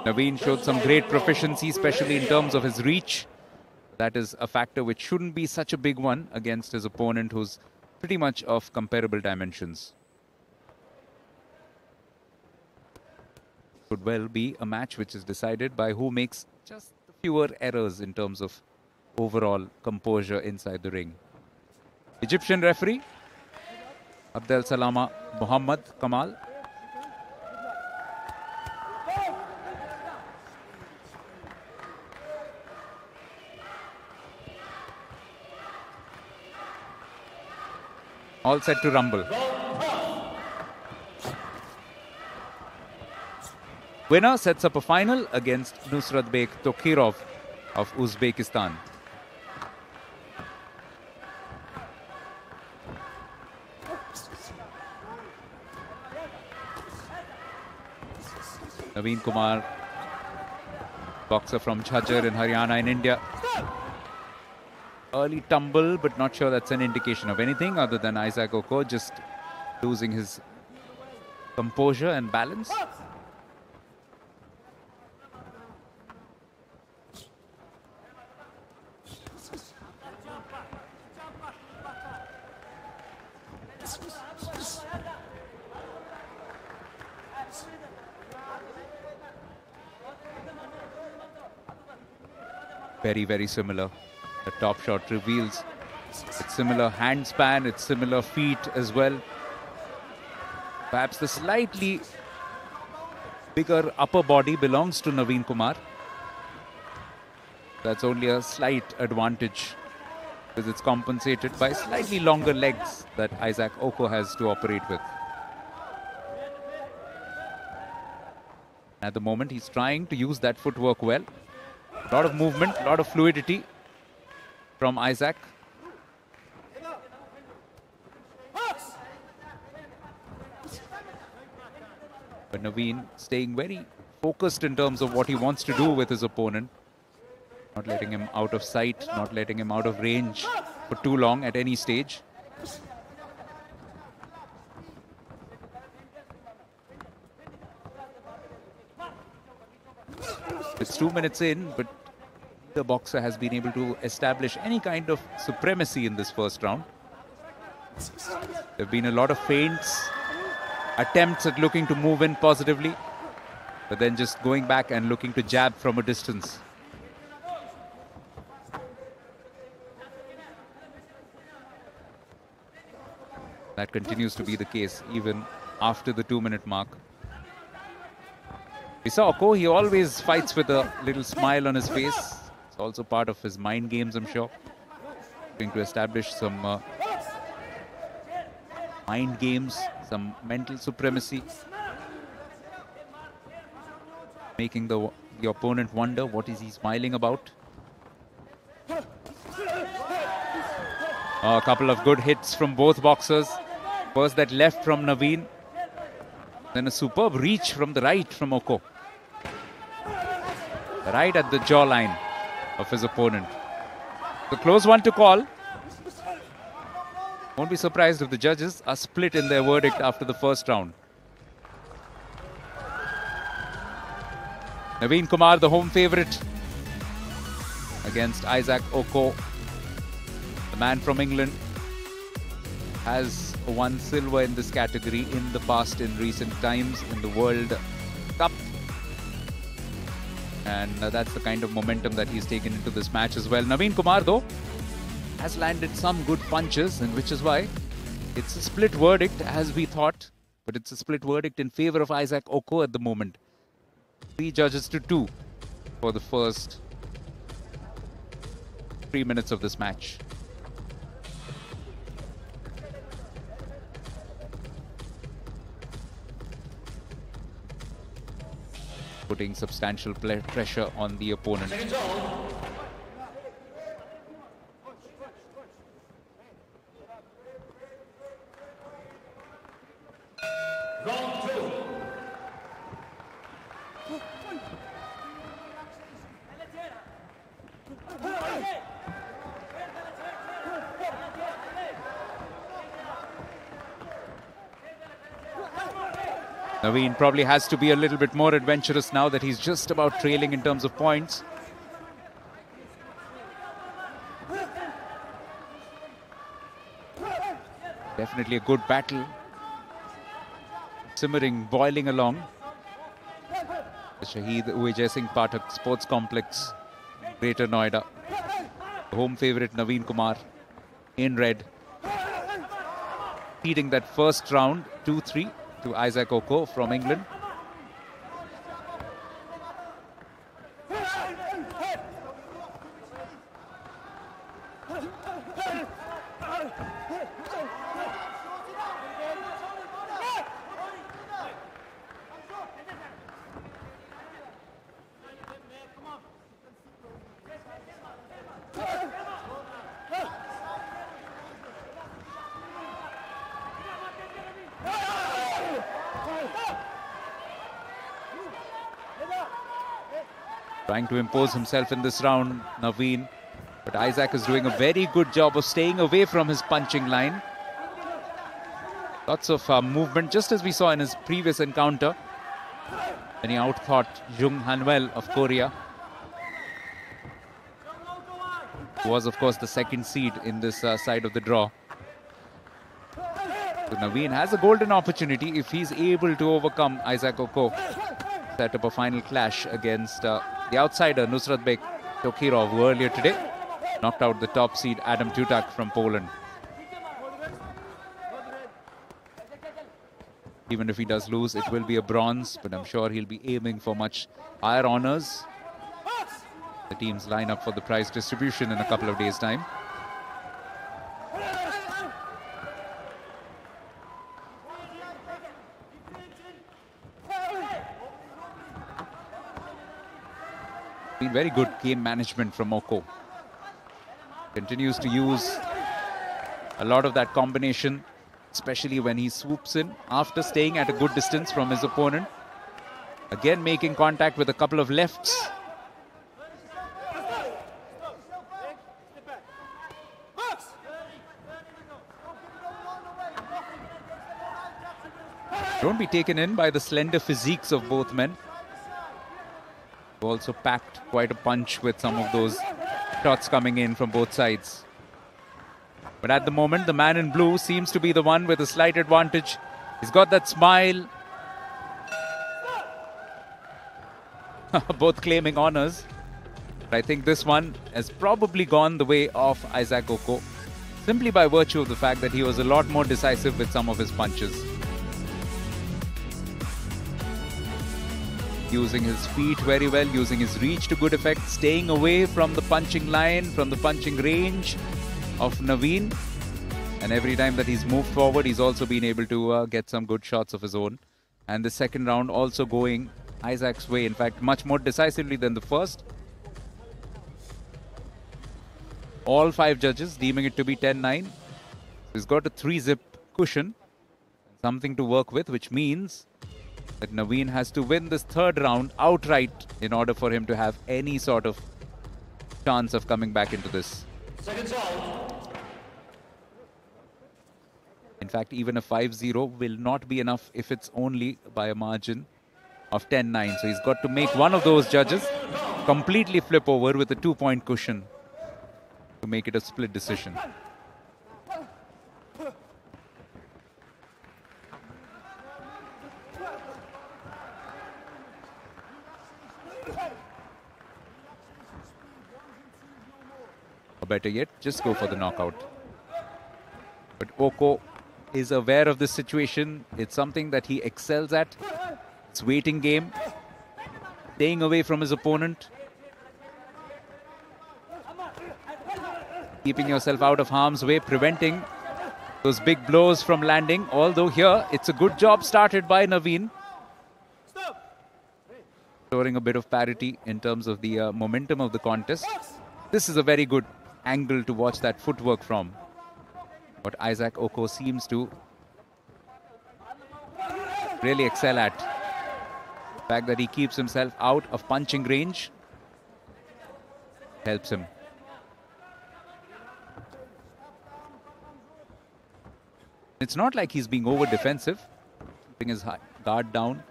Naveen showed some great proficiency, especially in terms of his reach. That is a factor which shouldn't be such a big one against his opponent, who's pretty much of comparable dimensions. Could well be a match which is decided by who makes just fewer errors in terms of overall composure inside the ring. Egyptian referee Abdel Salama Muhammad Kamal. All set to rumble. Winner sets up a final against Nusratbek Tokhirov of Uzbekistan. Naveen Kumar, boxer from Jhajjar in Haryana in India. Early tumble, but not sure that's an indication of anything other than Isaac Oko just losing his composure and balance. Very, very similar. The top shot reveals it's similar hand span, it's similar feet as well. Perhaps the slightly bigger upper body belongs to Naveen Kumar. That's only a slight advantage because it's compensated by slightly longer legs that Isaac Oko has to operate with. At the moment, he's trying to use that footwork well. A lot of movement, a lot of fluidity from Isaac. But Naveen staying very focused in terms of what he wants to do with his opponent. Not letting him out of sight, not letting him out of range for too long at any stage. It's 2 minutes in, but the boxer has been able to establish any kind of supremacy in this first round. There have been a lot of feints, attempts at looking to move in positively, but then just going back and looking to jab from a distance. That continues to be the case even after the 2-minute mark. We saw Oko, he always fights with a little smile on his face. It's also part of his mind games, I'm sure. Going to establish some mind games, some mental supremacy. Making the opponent wonder what is he smiling about. A couple of good hits from both boxers. First that left from Naveen. Then a superb reach from the right from Oko. Right at the jawline of his opponent. The close one to call. Won't be surprised if the judges are split in their verdict after the first round. Naveen Kumar, the home favourite, against Isaac Oko. The man from England has won silver in this category in the past, in recent times, in the World Cup. And that's the kind of momentum that he's taken into this match as well. Naveen Kumar, though, has landed some good punches, and which is why it's a split verdict as we thought. But it's a split verdict in favour of Isaac Oko at the moment. 3 judges to 2 for the first 3 minutes of this match. Putting substantial pressure on the opponent. Naveen probably has to be a little bit more adventurous now that he's just about trailing in terms of points. Definitely a good battle. Simmering, boiling along. The Shahid Ujay Singh Pathak Sports Complex, Greater Noida. The home favourite Naveen Kumar in red. Leading that first round 2-3 to Isaac Oko from England. Trying to impose himself in this round, Naveen. But Isaac is doing a very good job of staying away from his punching line. Lots of movement, just as we saw in his previous encounter, when he outthought Jung Hanwell of Korea. Who was, of course, the second seed in this side of the draw. So Naveen has a golden opportunity if he's able to overcome Isaac Oko. Set up a final clash against the outsider Nusrat Bek Tokhirov, who earlier today knocked out the top seed Adam Tutak from Poland. Even if he does lose, it will be a bronze, but I'm sure he'll be aiming for much higher honors. The teams line up for the prize distribution in a couple of days' time. Been very good game management from Oko. Continues to use a lot of that combination, especially when he swoops in after staying at a good distance from his opponent. Again making contact with a couple of lefts. Don't be taken in by the slender physiques of both men. Also packed quite a punch with some of those shots coming in from both sides. But at the moment, the man in blue seems to be the one with a slight advantage. He's got that smile. Both claiming honors. But I think this one has probably gone the way of Isaac Oko, simply by virtue of the fact that he was a lot more decisive with some of his punches. Using his feet very well, using his reach to good effect, staying away from the punching line, from the punching range of Naveen. And every time that he's moved forward, he's also been able to get some good shots of his own. And the second round also going Isaac's way, in fact, much more decisively than the first. All 5 judges deeming it to be 10-9. He's got a 3-zip cushion, something to work with, which means that Naveen has to win this third round outright in order for him to have any sort of chance of coming back into this. In fact, even a 5-0 will not be enough if it's only by a margin of 10-9. So he's got to make one of those judges completely flip over with a 2-point cushion to make it a split decision. Or better yet, just go for the knockout. But Oko is aware of this situation. It's something that he excels at. It's waiting game, staying away from his opponent, keeping yourself out of harm's way, preventing those big blows from landing. Although here, it's a good job started by Naveen, restoring a bit of parity in terms of the momentum of the contest. This is a very good angle to watch that footwork from. What Isaac Oko seems to really excel at. The fact that he keeps himself out of punching range helps him. It's not like he's being over defensive, keeping his guard down.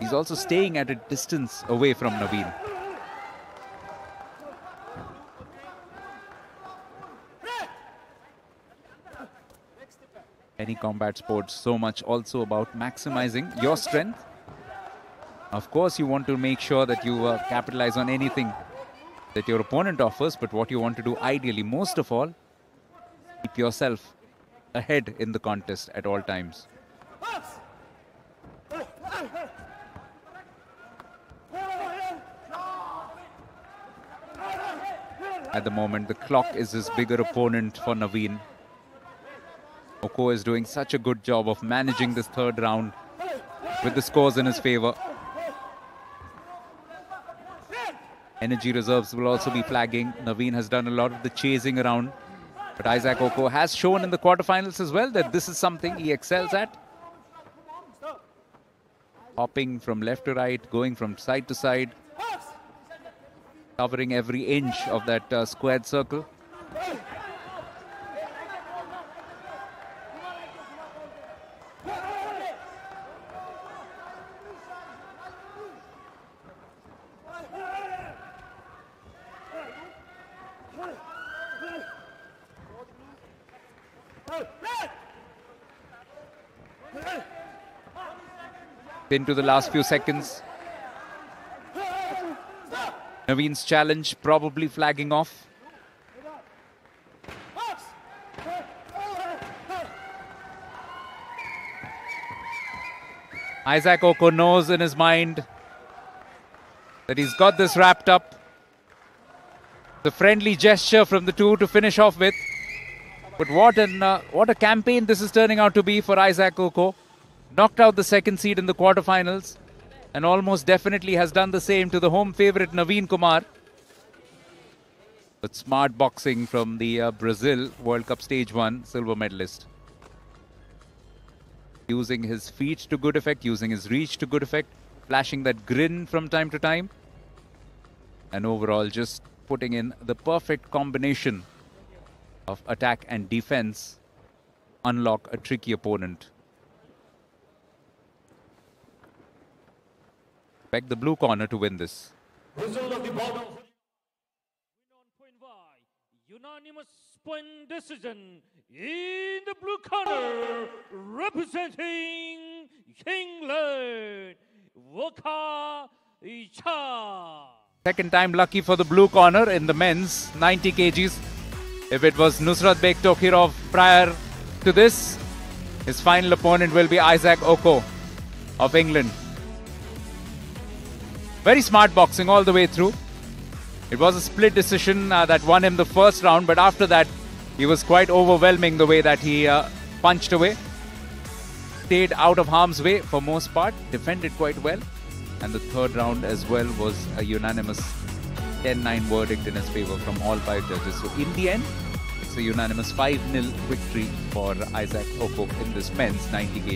He's also staying at a distance away from Naveen. Any combat sports, so much also about maximizing your strength. Of course, you want to make sure that you capitalize on anything that your opponent offers, but what you want to do ideally, most of all, keep yourself ahead in the contest at all times. At the moment, the clock is his bigger opponent for Naveen. Okoh is doing such a good job of managing this third round with the scores in his favor. Energy reserves will also be flagging. Naveen has done a lot of the chasing around. But Isaac Okoh has shown in the quarterfinals as well that this is something he excels at. Hopping from left to right, going from side to side. Covering every inch of that squared circle. Into the last few seconds. Naveen's challenge probably flagging off. Isaac Okoh knows in his mind that he's got this wrapped up. The friendly gesture from the two to finish off with. But what a campaign this is turning out to be for Isaac Okoh. Knocked out the second seed in the quarterfinals and almost definitely has done the same to the home favourite Naveen Kumar. But smart boxing from the Brazil World Cup Stage 1 silver medalist. Using his feet to good effect, using his reach to good effect, flashing that grin from time to time. And overall just putting in the perfect combination of attack and defense, unlock a tricky opponent. Expect the blue corner to win this. Result of the bout. Unanimous point decision in the blue corner, representing England, Waqar Shah. Second time lucky for the blue corner in the men's 90 kgs. If it was Nusrat Beg Tokirov prior to this, his final opponent will be Isaac Okoh of England. Very smart boxing all the way through. It was a split decision that won him the first round, but after that, he was quite overwhelming the way that he punched away. Stayed out of harm's way for most part, defended quite well. And the third round as well was a unanimous 10-9 verdict in his favor from all 5 judges. So in the end, it's a unanimous 5-0 victory for Isaac Okoh in this men's 90 kg.